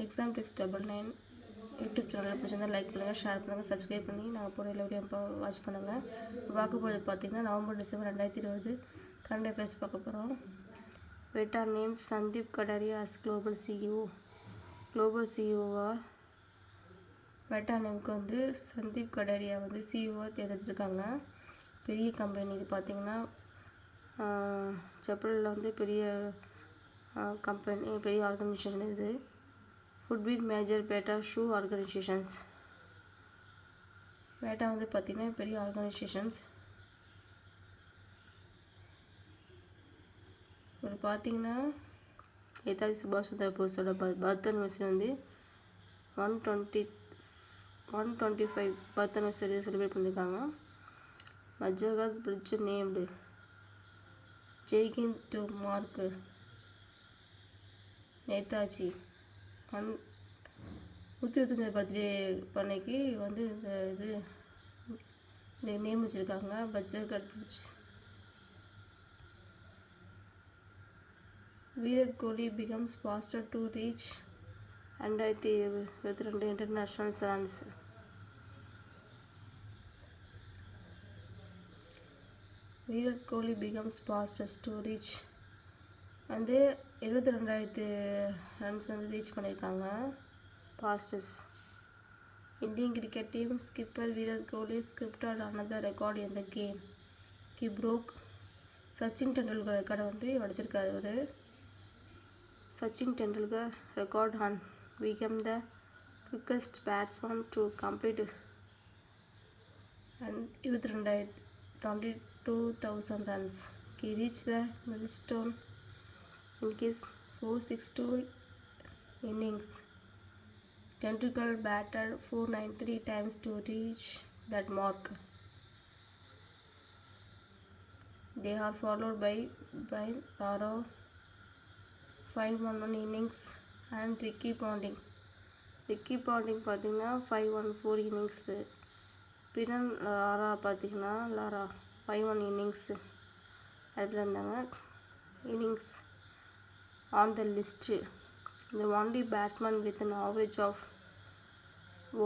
Exam text 99 YouTube சேனலில் பிடிச்சிருந்தால் like பண்ணுங்கள், ஷேர் பண்ணுங்கள், சப்ஸ்கிரைப் பண்ணி நாங்கள் போகிற எல்லா வீடியோ வாட்ச் பண்ணுங்கள். பார்க்க போகிறது பார்த்தீங்கன்னா நவம்பர் டிசம்பர் 2020 கரண்ட் அஃபேர்ஸ் பார்க்க போகிறோம். Meta names Sandeep Kadaria as global CEO. Global CEOவா மெட்டா நேமுக்கு வந்து சந்தீப் கடாரியா வந்து சிஇஓவாக தேர்ந்தெடுத்திருக்காங்க. பெரிய கம்பெனி இது பார்த்திங்கன்னா செப்பலில் வந்து பெரிய கம்பெனி, பெரிய ஆர்கனைசேஷன் இது. ஃபுட்வீட் மேஜர் பேட்டா ஷூ ஆர்கனைசேஷன்ஸ். பேட்டா வந்து பார்த்திங்கன்னா பெரிய ஆர்கனைசேஷன்ஸ். ஒரு பார்த்திங்கன்னா நேதாஜி சுபாஷ் சந்திர போஸோட பர்த் அனிவர்சரி வந்து 125 பர்த் அனிவர்சரி செலிப்ரேட் பண்ணியிருக்காங்க. Majerhat bridge named Jai Hind to mark Netaji 125 birthday பண்ணைக்கு வந்து இந்த நேம் வச்சுருக்காங்க. Majerhat bridge. Virat Kohli becomes faster to reach 2022 international runs. Virat Kohli becomes fastest to reach வந்து 22,000 ரன்ஸ் வந்து ரீச் பண்ணியிருக்காங்க. Fastest. Indian cricket team skipper Virat Kohli scripted another record in the game. He broke Sachin Tendulkar ரெக்கார்டை வந்து உடைச்சிருக்காரு. ஒரு Sachin Tendulkar record and became the quickest batsman to complete 22,000 runs. He reached the milestone in his 462 innings. Tendulkar batted 493 times to reach that mark. They are followed by Brian Lara 511 innings and Ricky Ponting பார்த்திங்கன்னா 514 innings. பிரன் Laura பார்த்திங்கன்னா 51 innings இடத்துல இருந்தாங்க. Innings on the list. The only batsman with an average of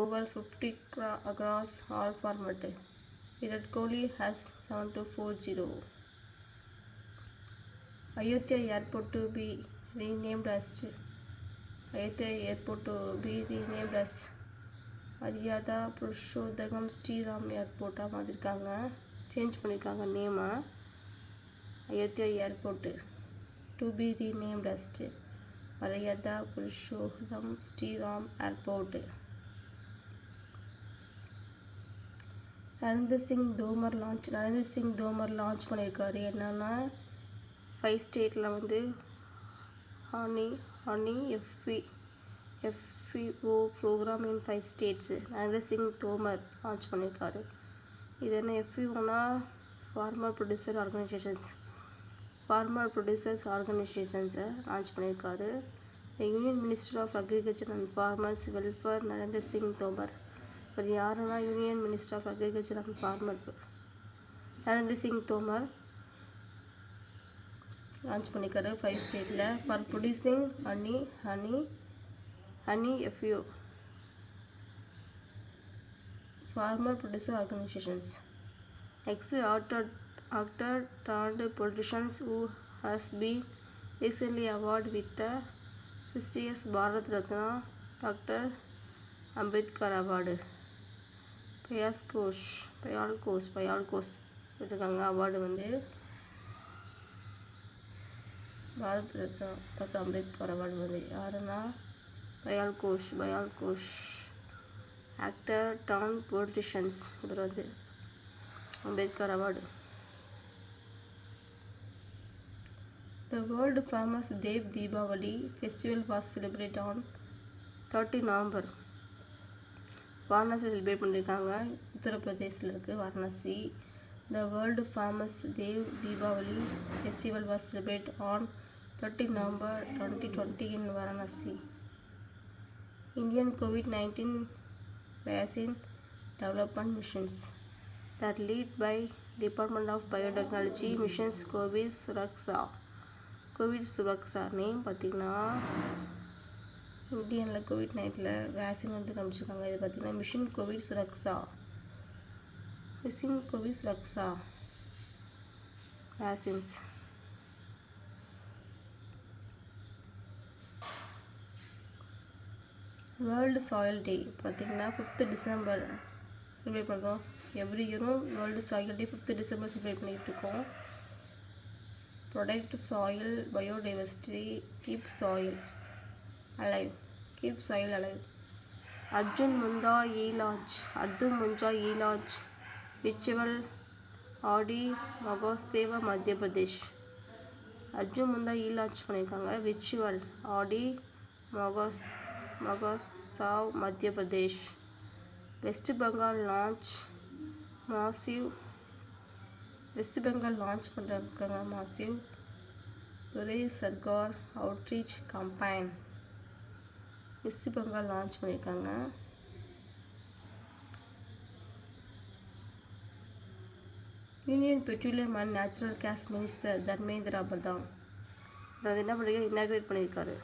over 50 across all format. Virat Kohli has 7240. Ayodhya Airport to be renamed as Maryada Purushottam Shriram ஏர்போர்ட்டாக மாற்றிருக்காங்க. Change பண்ணியிருக்காங்க நேமை. Ayodhya airport to be renamed as Maryada Purushottam Shriram airport. Narendra Singh Tomar launch பண்ணியிருக்காரு. என்னென்னா 5 ஸ்டேட்டில் வந்து honey FPO programme in 5 states Narendra Singh Tomar launch பண்ணியிருக்காரு. இது என்ன FPOனா ஃபார்மர் ப்ரொடியூசர்ஸ் ஆர்கனைசேஷன்ஸை லான்ச் பண்ணியிருக்காரு. Union minister of agriculture and farmers welfare Narendra Singh Tomar. இவர் யாருன்னா union minister of agriculture and farmer Narendra Singh Tomar launch பண்ணியிருக்காரு 5 ஸ்டேட்டில். For producing honey FPO farmer producer organisations. Next actor turned politicians who has been recently awarded with the prestigious Bharat Ratna doctor Ambedkar award. பயால்கோஸ் இருக்காங்க. Award வந்து Bharat Ratna doctor Ambedkar award வந்து யாருன்னா பயால்கோஷ் actor turn politicians. இவர் வந்து Ambedkar award. The world famous Dev Deepavali festival was celebrated on 30 November. Varanasi celebrate பண்ணியிருக்காங்க. உத்தரப்பிரதேசில் இருக்குது Varanasi. The world famous Dev Deepavali festival was celebrated on 30 November 2020 in Varanasi. Indian COVID-19 vaccine development missions that lead by Department of Biotechnology missions covid Suraksha name பார்த்திங்கன்னா இந்தியனில் கோவிட்-19 vaccine வந்து காமிச்சிருக்காங்க. இது பார்த்திங்கன்னா mission covid Suraksha vaccines. World soil day பார்த்திங்கன்னா 5th December celebrate பண்ணுறோம். Every இயரும் world soil day 5th December celebrate பண்ணிகிட்டு இருக்கோம். Protect soil biodiversity, keep soil alive. Arjun Munda ஈலாஜ் விர்ச்சுவல் ஆடி மகோத்சவ் மத்திய பிரதேஷ். அர்ஜுன் முண்டா லான்ச் பண்ணியிருக்காங்க. Virtual Aadi Mahotsav Madhya Pradesh. West Bengal launch பண்ணிருக்காங்க massive Duare Sarkar outreach campaign. West Bengal launch பண்ணியிருக்காங்க. Union petroleum and natural gas minister Dharmendra Pradhan அது என்ன பண்ணுறீங்க, இனாக்ரேட் பண்ணியிருக்காரு.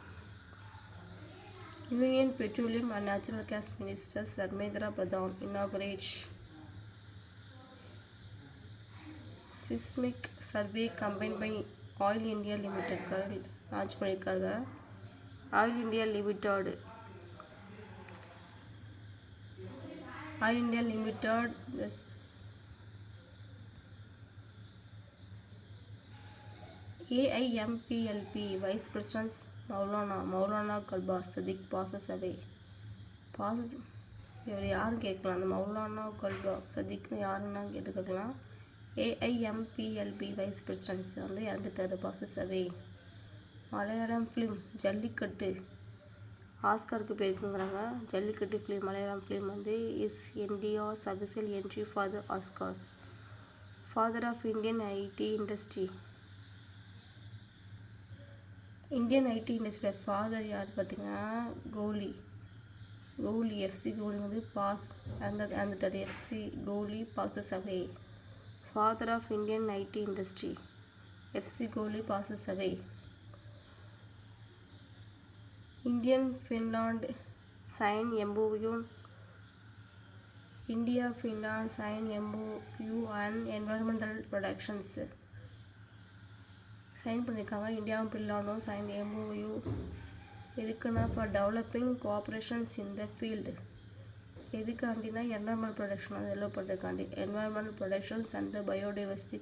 Union petroleum and natural gas minister Dharmendra Pradhan inaugurate. Seismic survey campaign by oil India limited launch பண்ணியிருக்காங்க. Oil India limited AIMPLP vice president Maulana Kalbe Sadiq passes away. இவர் யாருன்னு கேட்கலாம். அந்த மௌலானா கல்பா சதிக்னு யாருன்னா கேட்டுக்கலாம். AIMPLP வைஸ் பிரசிடென்ட்ஸ் வந்து இறந்துட்டார், passes away. Malayalam film Jallikattu ஆஸ்காருக்கு போயிருக்குங்கிறாங்க. ஜல்லிக்கட்டு ஃபிலிம் மலையாளம் ஃபிலிம் வந்து is India's official entry for the Oscars. Father of Indian IT இண்டஸ்ட்ரியோட ஃபாதர் யார் பார்த்தீங்கன்னா கோலி FC கோலி வந்து இறந்துட்டார். FC Kohli passes away. Father of Indian IT industry FC Kohli passes away. India-Finland sign MOU on environmental protections. Sign பண்ணியிருக்காங்க. இந்தியாவும் ஃபின்லாண்டும் sign MOU எதுக்குன்னா for developing cooperations in the field. எதுக்காண்டினா என்வரான்மெண்ட் ப்ரொடெக்ஷன் அது டெவலப் பண்ணுறதுக்காண்டி. Environment protections and the biodiversity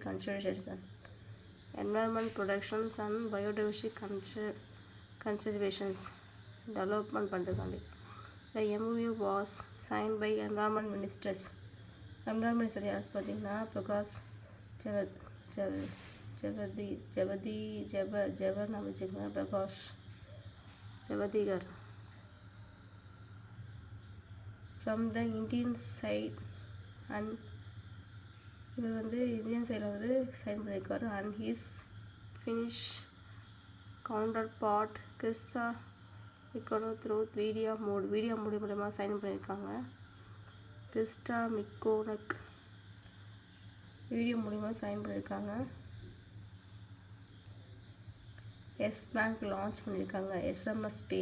conservations development பண்ணுறதுக்காண்டி. The MOU was sign by environment ministers. Environment minister யார் பார்த்தீங்கன்னா Prakash Prakash Javadekar from the Indian side. And இவர் வந்து Indian சைடில் வந்து சைன் பண்ணியிருக்காரு. And his Finnish counterpart Krista Mikkonen through video மூலியமாக sign பண்ணியிருக்காங்க. கிறிஸ்டா மிக்கோனக் வீடியோ மூலிமா சைன் பண்ணியிருக்காங்க. எஸ் பேங்க் லான்ச் பண்ணியிருக்காங்க. SMS பே.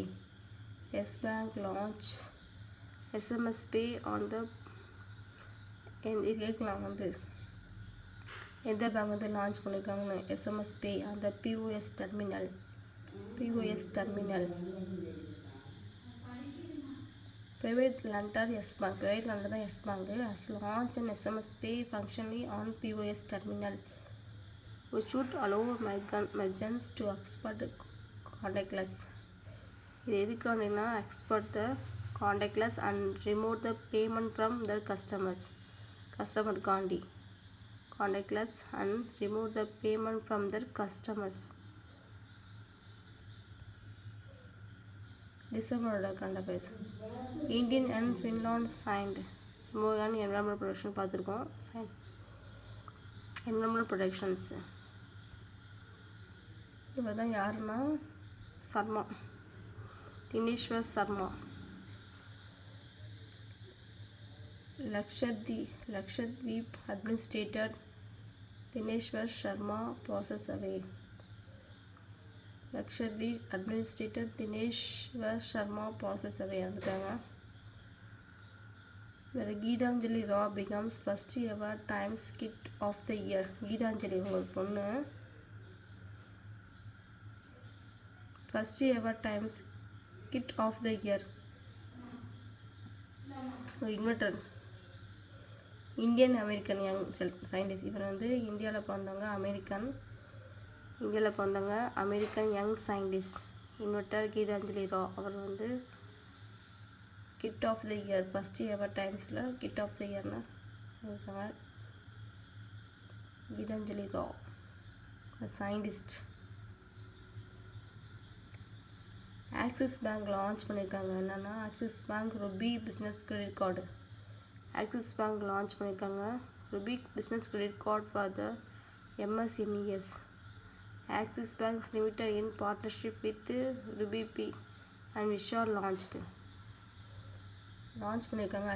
Yes bank launch SMS pay on the கேட்கலாம் வந்து எந்த பேங்க் வந்து லான்ச் பண்ணியிருக்காங்கன்னு. SMS பே அந்த POS terminal. Private lender yes bank தான் yes bank has launched an SMS pay functionally on POS terminal which would allow merchants to export contactless. இது எதுக்காண்டினா export the contactless and remote the payment from their customer காண்டி. contactless and remote the payment from their customers. டிசம்பரோட கண்டபேஸ். Indian and Finland signed MOU on environmental protection பார்த்துருக்கோம். environmental protections. இவர் தான் யாருன்னா Dineshwar Sharma. Lakshadweep administrator Dineshwar Sharma passes away. Lakshadweep administrator Dineshwar Sharma ப்ராசஸரை இறந்துட்டாங்க. வேறு Gitanjali Rao becomes first ever Time's kid of the year. Gitanjali ஒரு பொண்ணு first ever Time's kid of the year. ஒரு inventor, Indian American young scientist. இவர் வந்து இந்தியாவில் பிறந்தவங்க, American young scientist inventor Gitanjali Rao. அவர் வந்து kid of the year, first ever டைம்ஸில் கிட் ஆஃப் த இயர்னு இருக்காங்க. கீதாஞ்சலி ரா சயின்டிஸ்ட். ஆக்சிஸ் பேங்க் லான்ச் பண்ணியிருக்காங்க. என்னென்னா Axis bank RuPay business credit card. Axis bank launch பண்ணியிருக்காங்க RuPay business credit card for the MSMEs. Axis banks limited in partnership with RuPay and Visa launch பண்ணியிருக்காங்க.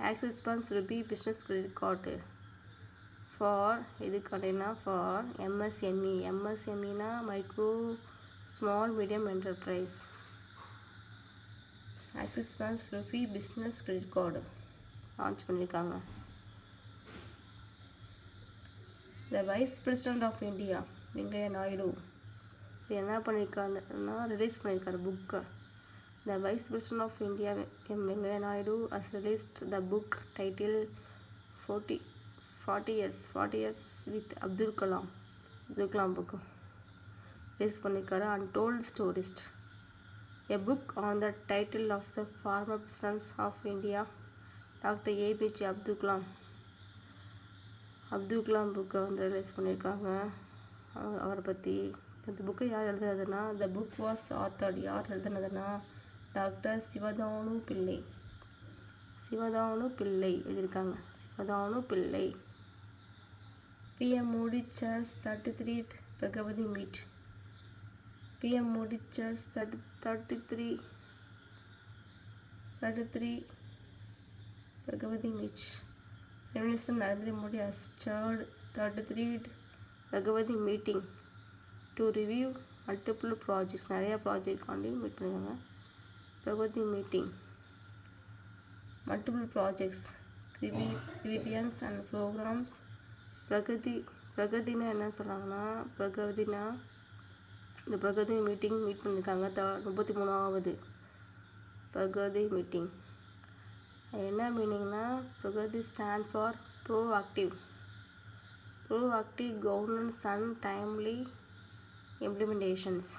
Axis banks RuPay business credit card for இதுக்காண்டினா for MSMEனா micro small medium enterprise. Axis banks RuPay business credit card launch பண்ணியிருக்காங்க. The vice president of India Venkaiah Naidu என்ன பண்ணியிருக்காருன்னா release பண்ணியிருக்காரு புக்கை. த vice president of India Venkaiah Naidu has released the book title 40 years with Abdul Kalam book release பண்ணியிருக்காரு. Untold stories, a book on the title of the former president of India doctor APJ Abdul Kalam புக்கை வந்து release பண்ணியிருக்காங்க. அவரை பற்றி இந்த புக்கை யார் எழுதுனதுன்னா த புக் வாஸ் ஆத்தர்ட். யார் எழுதுனதுன்னா டாக்டர் சிவதானு பிள்ளை எழுதியிருக்காங்க. சிவதானு பிள்ளை. PM Modi chairs 33 Bhagavati meet. PM Modi chairs 33 Bhagavati meet. Prime Minister Narendra Modi has chaired 33 Bhagavati meeting to review multiple projects. நிறைய ப்ராஜெக்ட் காண்டி மீட் பண்ணியிருக்காங்க. Bhagavati meeting, multiple projects, revisions and programs. பிரகதினா என்ன சொல்கிறாங்கன்னா இந்த Pragati meeting meet பண்ணியிருக்காங்க. 33வது Pragati meeting. என்ன மீனிங்னா Pragati stand for proactive governance and timely implementations.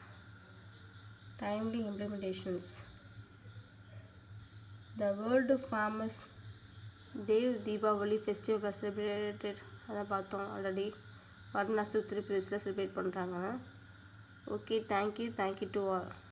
The world famous Dev Deepavali festival celebrated. அதை பார்த்தோம் ஆல்ரெடி. வாரணாசி உத்தரப்பிரதேசில் செலிப்ரேட் பண்ணுறாங்க. Okay, thank you to all.